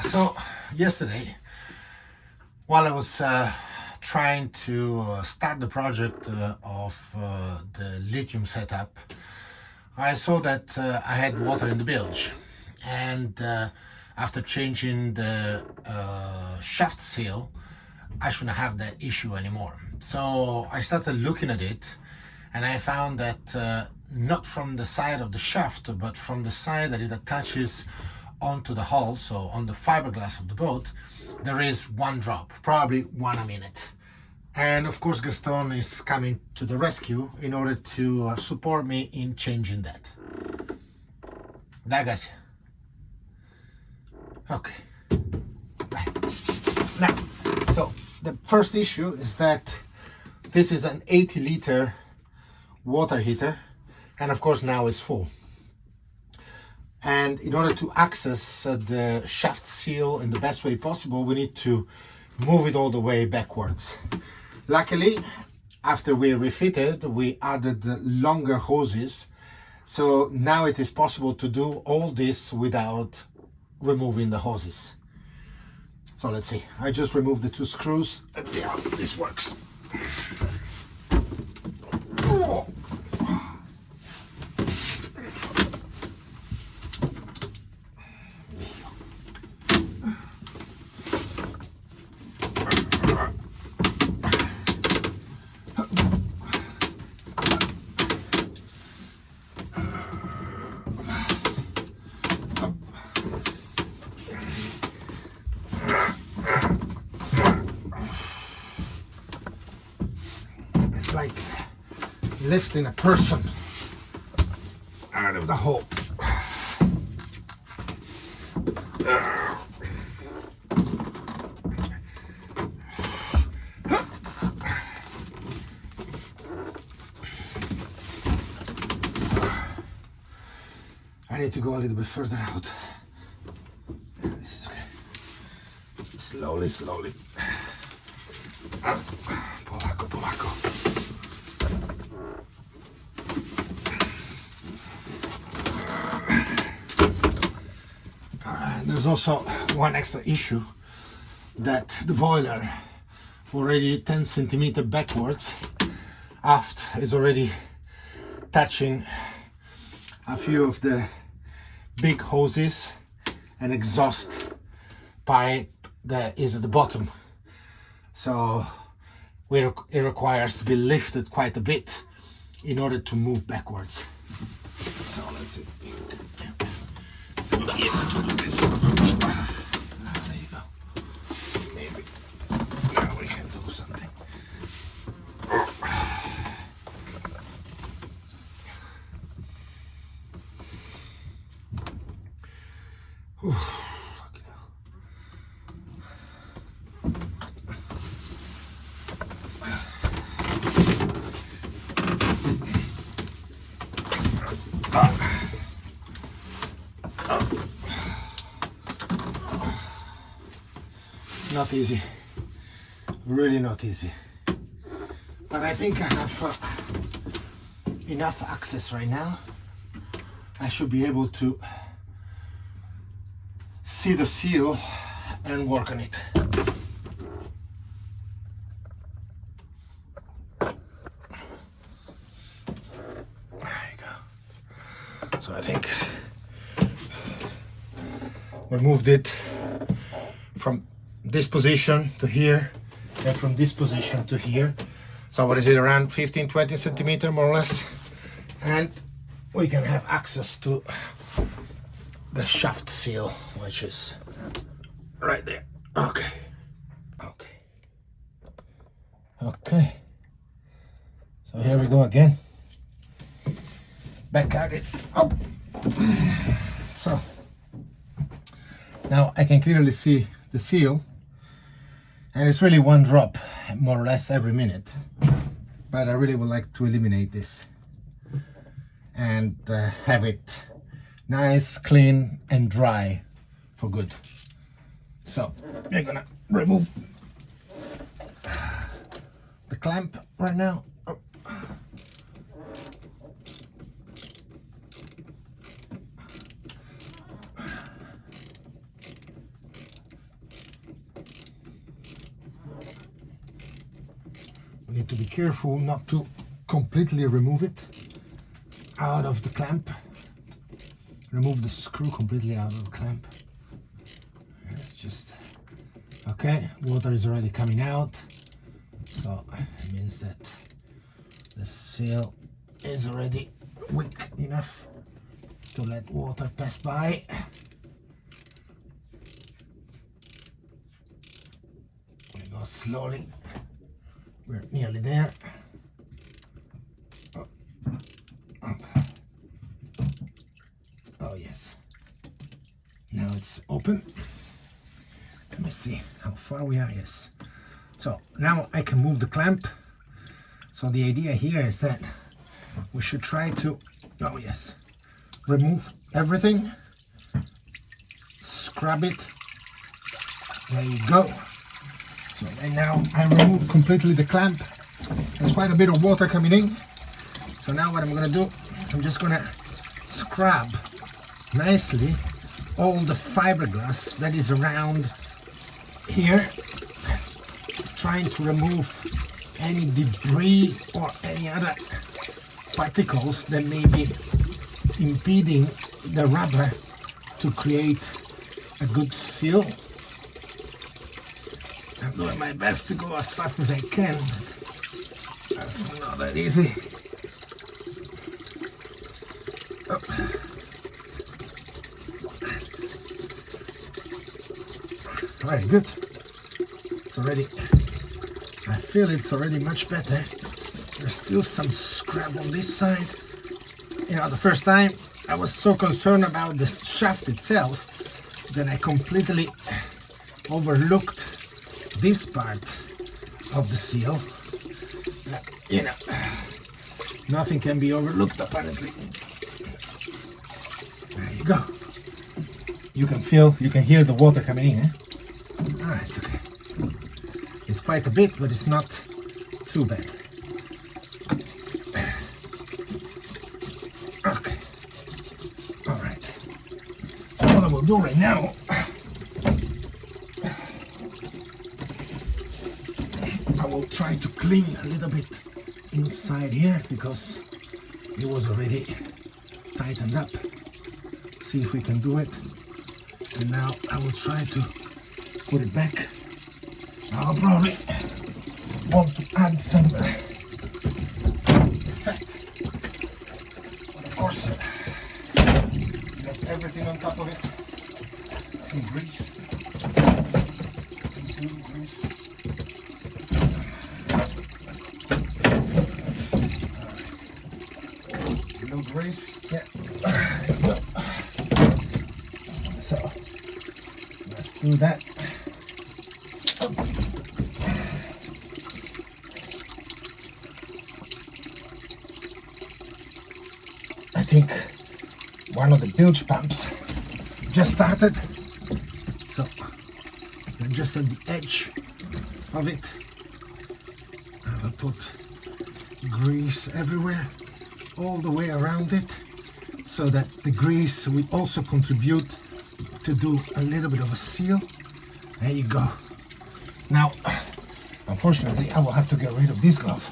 So yesterday, while I was trying to start the project of the lithium setup, I saw that I had water in the bilge, and after changing the shaft seal, I shouldn't have that issue anymore. So I started looking at it, and I found that not from the side of the shaft, but from the side that it attaches onto the hull, so on the fiberglass of the boat, there is one drop, probably one a minute. And of course Gaston is coming to the rescue in order to support me in changing that. Ragazzi. Okay. Now, so the first issue is that this is an 80-liter water heater, and of course now it's full. And in order to access the shaft seal in the best way possible, we need to move it all the way backwards. Luckily, after we refitted, we added longer hoses. So now it is possible to do all this without removing the hoses. So let's see. I just removed the two screws. Let's see how this works. Oh. Like lifting a person out of the hole. I need to go a little bit further out. Yeah, this is okay. Slowly, slowly. Polacco, Polacco. There's also one extra issue, that the boiler already 10 centimeters backwards aft is already touching a few of the big hoses and exhaust pipe that is at the bottom. So it requires to be lifted quite a bit in order to move backwards. So let's see. Be able to do this. There you go. Maybe now we can do something. Fucking hell. Not easy, really not easy, but I think I have enough access right now. I should be able to see the seal and work on it. There you go. So I think we moved it from this position to here, and from this position to here. So what is it, around 15-20 centimeters more or less, and we can have access to the shaft seal, which is right there. Okay, so here we go again, back at it. Up. So now I can clearly see the seal, and it's really one drop more or less every minute, but I really would like to eliminate this and have it nice, clean and dry for good. So we're gonna remove the clamp right now. Oh. We need to be careful not to completely remove it out of the clamp. Remove the screw completely out of the clamp. It's just okay. Water is already coming out, so it means that the seal is already weak enough to let water pass by. We go slowly. We're nearly there. Oh yes. Now it's open. Let me see how far we are. Yes. So now I can move the clamp. So the idea here is that we should try to, oh yes, remove everything, scrub it. There you go. So right now I removed completely the clamp. There's quite a bit of water coming in. So now what I'm gonna do, I'm just gonna scrub nicely all the fiberglass that is around here, trying to remove any debris or any other particles that may be impeding the rubber to create a good seal. I'm doing my best to go as fast as I can, but that's not that easy. Oh. Very good. It's already, I feel it's already much better. There's still some scrap on this side. You know, the first time I was so concerned about the shaft itself that I completely overlooked this part of the seal. You know, nothing can be overlooked apparently. There you go. You can feel, you can hear the water coming in. Ah, it's okay. It's quite a bit, but it's not too bad. Okay. All right. So what I will do right now, I will try to clean a little bit inside here because it was already tightened up. See if we can do it. And now I will try to put it back. I'll probably want to add some effect. But of course, get everything on top of it. Some grease. Some blue grease. Blue grease. Yeah. There you go. So let's do that. I think one of the bilge pumps just started, so I'm just at the edge of it. I will put grease everywhere, all the way around it, so that the grease will also contribute to do a little bit of a seal. There you go. Now, unfortunately, I will have to get rid of this glove.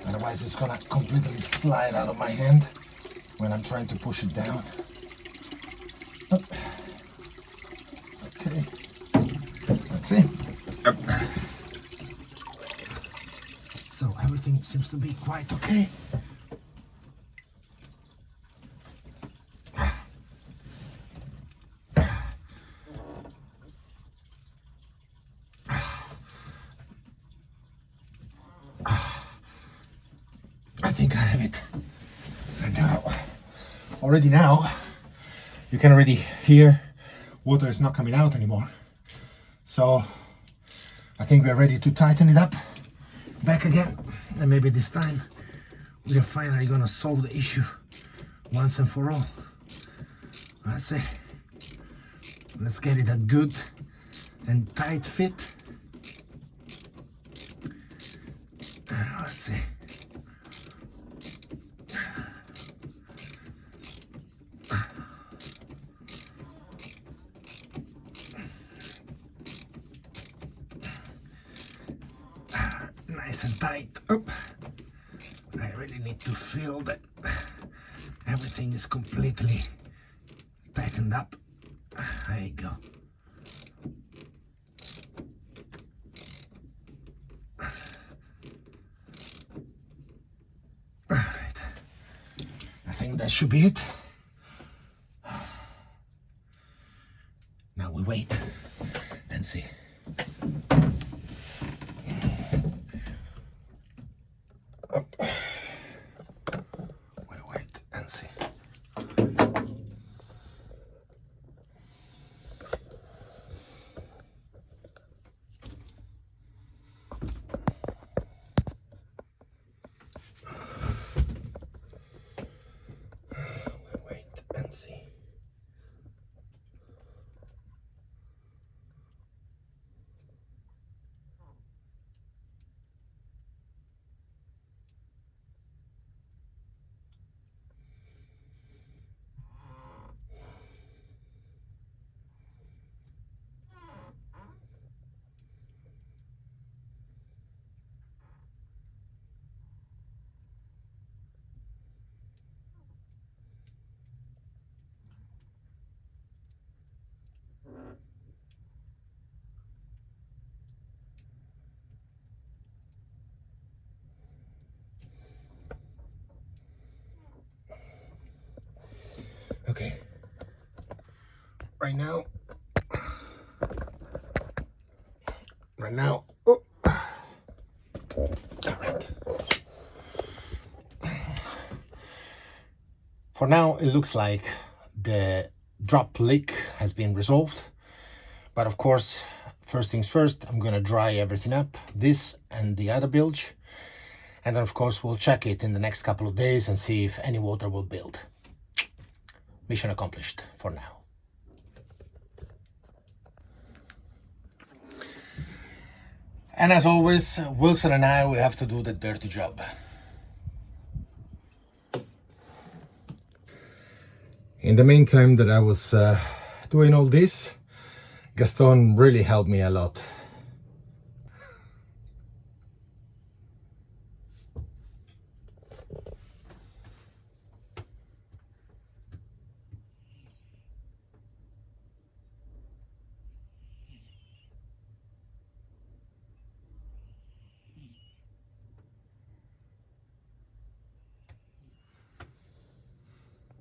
Otherwise, it's gonna completely slide out of my hand when I'm trying to push it down. Okay, that's it. So everything seems to be quite okay. I think I have it. And now, you can already hear water is not coming out anymore. So I think we're ready to tighten it up back again. And maybe this time we are finally gonna solve the issue once and for all. That's it. Let's get it a good and tight fit. Let's see. and tight. Oh, I really need to feel that everything is completely tightened up. There you go. Alright, I think that should be it. Now we wait and see. Up. We wait and see. Okay, right now, oh. All right. For now, it looks like the drop leak has been resolved, but of course, first things first, I'm gonna dry everything up, this and the other bilge, and then of course we'll check it in the next couple of days and see if any water will build. Mission accomplished for now. And as always, Wilson and I, we have to do the dirty job. In the meantime that I was doing all this, Gaston really helped me a lot.